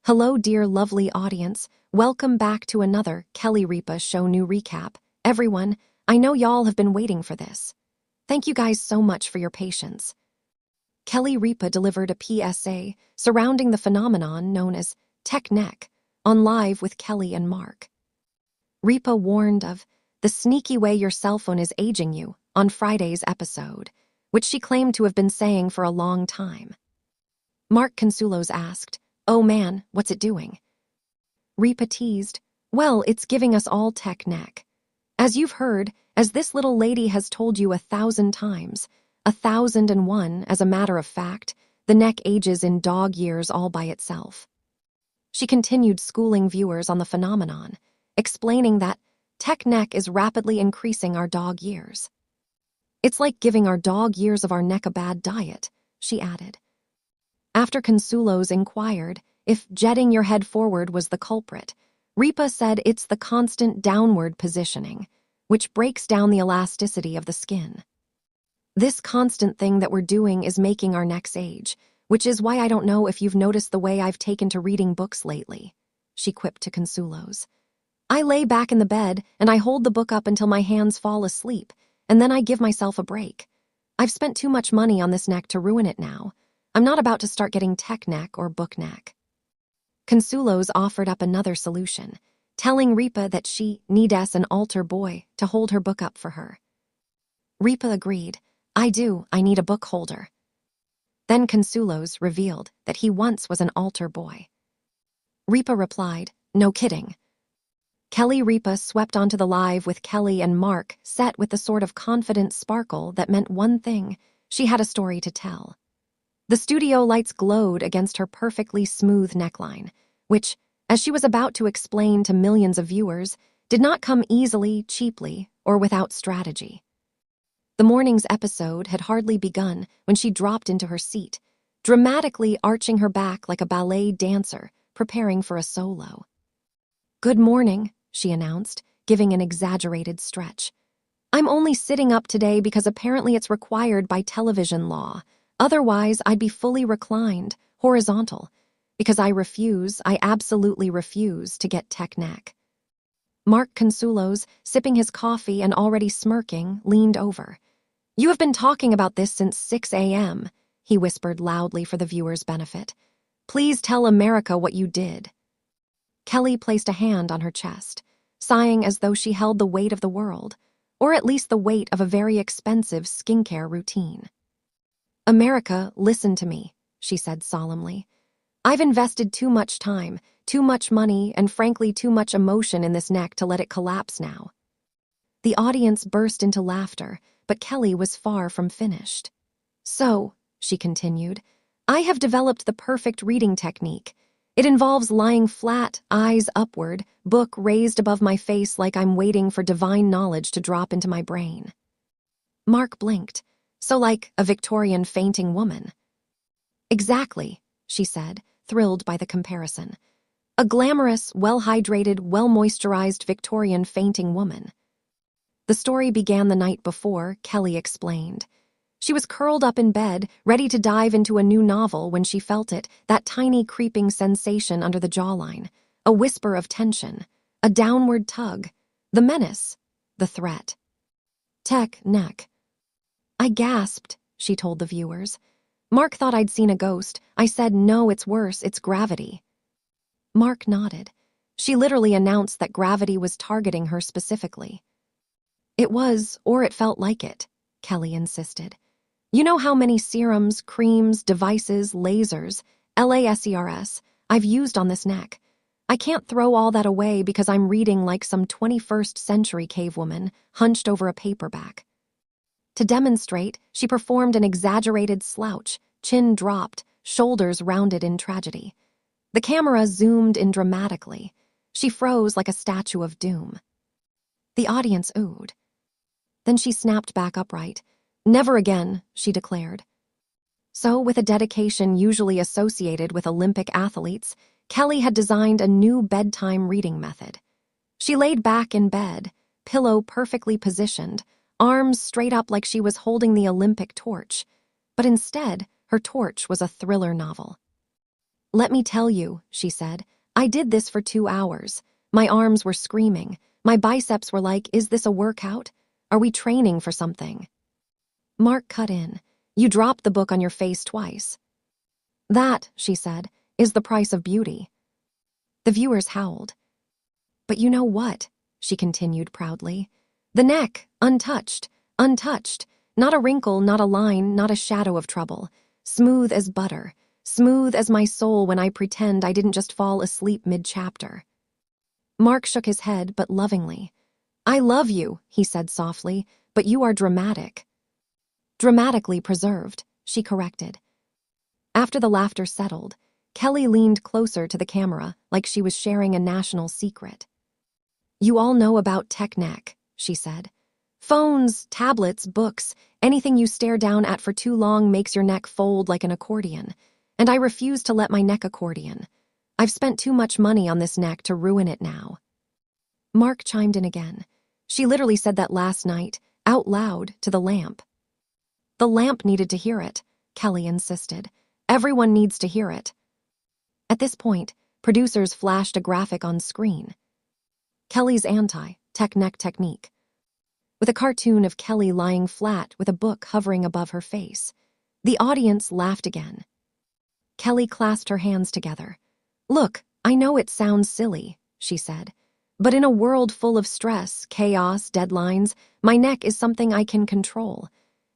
Hello, dear lovely audience. Welcome back to another Kelly Ripa Show New Recap. Everyone, I know y'all have been waiting for this. Thank you guys so much for your patience. Kelly Ripa delivered a PSA surrounding the phenomenon known as tech neck on Live with Kelly and Mark. Ripa warned of the sneaky way your cell phone is aging you on Friday's episode, which she claimed to have been saying for a long time. Mark Consulos asked, "Oh man, what's it doing?" Ripa teased, "Well, it's giving us all tech neck. As you've heard, as this little lady has told you 1,000 times, 1,001, as a matter of fact, the neck ages in dog years all by itself." She continued schooling viewers on the phenomenon, explaining that tech neck is rapidly increasing our dog years. "It's like giving our dog years of our neck a bad diet," she added. After Consulos inquired if jetting your head forward was the culprit, Ripa said it's the constant downward positioning, which breaks down the elasticity of the skin. "This constant thing that we're doing is making our necks age, which is why I don't know if you've noticed the way I've taken to reading books lately," she quipped to Consulos. "I lay back in the bed and I hold the book up until my hands fall asleep, and then I give myself a break. I've spent too much money on this neck to ruin it now. I'm not about to start getting tech neck or book neck." Consulos offered up another solution, telling Ripa that she needs an altar boy to hold her book up for her. Ripa agreed, I need a book holder." Then Consulos revealed that he once was an altar boy. Ripa replied, "No kidding." Kelly Ripa swept onto the Live with Kelly and Mark, set with the sort of confident sparkle that meant one thing: she had a story to tell. The studio lights glowed against her perfectly smooth neckline, which, as she was about to explain to millions of viewers, did not come easily, cheaply, or without strategy. The morning's episode had hardly begun when she dropped into her seat, dramatically arching her back like a ballet dancer preparing for a solo. "Good morning," she announced, giving an exaggerated stretch. "I'm only sitting up today because apparently it's required by television law. Otherwise, I'd be fully reclined, horizontal, because I absolutely refuse to get tech neck." Mark Consulos, sipping his coffee and already smirking, leaned over. "You have been talking about this since 6 a.m., he whispered loudly for the viewers' benefit. "Please tell America what you did." Kelly placed a hand on her chest, sighing as though she held the weight of the world, or at least the weight of a very expensive skincare routine. "America, listen to me," she said solemnly. "I've invested too much time, too much money, and frankly too much emotion in this neck to let it collapse now." The audience burst into laughter, but Kelly was far from finished. "So," she continued, "I have developed the perfect reading technique. It involves lying flat, eyes upward, book raised above my face like I'm waiting for divine knowledge to drop into my brain." Mark blinked. "So like a Victorian fainting woman?" "Exactly," she said, thrilled by the comparison. "A glamorous, well-hydrated, well-moisturized Victorian fainting woman." The story began the night before, Kelly explained. She was curled up in bed, ready to dive into a new novel when she felt it, that tiny creeping sensation under the jawline, a whisper of tension, a downward tug, the menace, the threat. "Tech neck." "I gasped," she told the viewers. "Mark thought I'd seen a ghost. I said, no, it's worse, it's gravity." Mark nodded. She literally announced that gravity was targeting her specifically. "It was, or it felt like it," Kelly insisted. "You know how many serums, creams, devices, lasers, LASERS, I've used on this neck. I can't throw all that away because I'm reading like some 21st century cavewoman hunched over a paperback." To demonstrate, she performed an exaggerated slouch, chin dropped, shoulders rounded in tragedy. The camera zoomed in dramatically. She froze like a statue of doom. The audience oohed. Then she snapped back upright. "Never again," she declared. So, with a dedication usually associated with Olympic athletes, Kelly had designed a new bedtime reading method. She laid back in bed, pillow perfectly positioned, arms straight up like she was holding the Olympic torch, but instead, her torch was a thriller novel. Let me tell you, she said. I did this for 2 hours. My arms were screaming. My biceps were like, is this a workout? Are we training for something? Mark cut in. You dropped the book on your face twice. That, she said, is the price of beauty. The viewers howled. But you know what? She continued proudly. The neck, untouched, untouched. Not a wrinkle, not a line, not a shadow of trouble. Smooth as butter. Smooth as my soul when I pretend I didn't just fall asleep mid-chapter. Mark shook his head, but lovingly. I love you, he said softly, but you are dramatic. Dramatically preserved, she corrected. After the laughter settled, Kelly leaned closer to the camera like she was sharing a national secret. You all know about tech neck, she said. Phones, tablets, books, anything you stare down at for too long makes your neck fold like an accordion. And I refuse to let my neck accordion. I've spent too much money on this neck to ruin it now. Mark chimed in again. She literally said that last night, out loud, to the lamp. The lamp needed to hear it, Kelly insisted. Everyone needs to hear it. At this point, producers flashed a graphic on screen. Kelly's anti-tech neck technique. With a cartoon of Kelly lying flat with a book hovering above her face. The audience laughed again. Kelly clasped her hands together. Look, I know it sounds silly, she said. But in a world full of stress, chaos, deadlines, my neck is something I can control.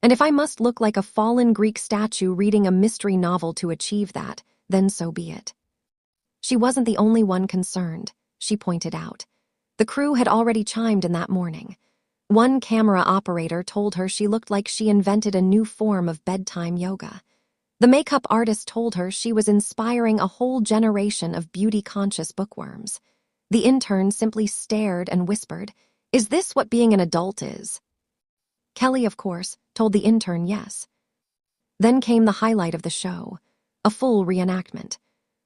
And if I must look like a fallen Greek statue reading a mystery novel to achieve that, then so be it. She wasn't the only one concerned, she pointed out. The crew had already chimed in that morning. One camera operator told her she looked like she invented a new form of bedtime yoga. The makeup artist told her she was inspiring a whole generation of beauty-conscious bookworms. The intern simply stared and whispered, "Is this what being an adult is?" Kelly, of course, told the intern yes. Then came the highlight of the show, a full reenactment.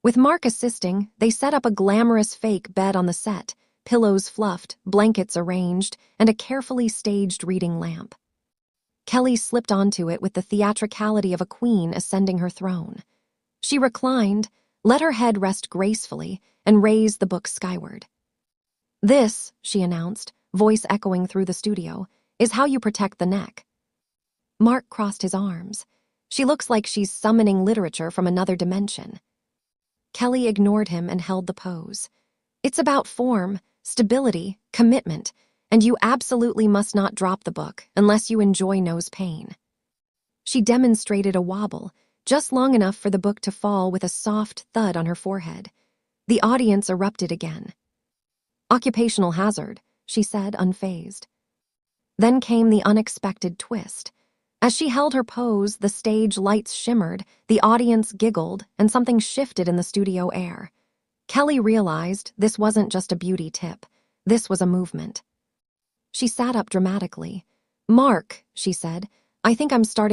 With Mark assisting, they set up a glamorous fake bed on the set, pillows fluffed, blankets arranged, and a carefully staged reading lamp. Kelly slipped onto it with the theatricality of a queen ascending her throne. She reclined, let her head rest gracefully, and raised the book skyward. This, she announced, voice echoing through the studio, is how you protect the neck. Mark crossed his arms. She looks like she's summoning literature from another dimension. Kelly ignored him and held the pose. It's about form, stability, commitment, and you absolutely must not drop the book unless you enjoy nose pain. She demonstrated a wobble, just long enough for the book to fall with a soft thud on her forehead. The audience erupted again. Occupational hazard, she said, unfazed. Then came the unexpected twist. As she held her pose, the stage lights shimmered, the audience giggled, and something shifted in the studio air. Kelly realized this wasn't just a beauty tip. This was a movement. She sat up dramatically. Mark, she said, I think I'm starting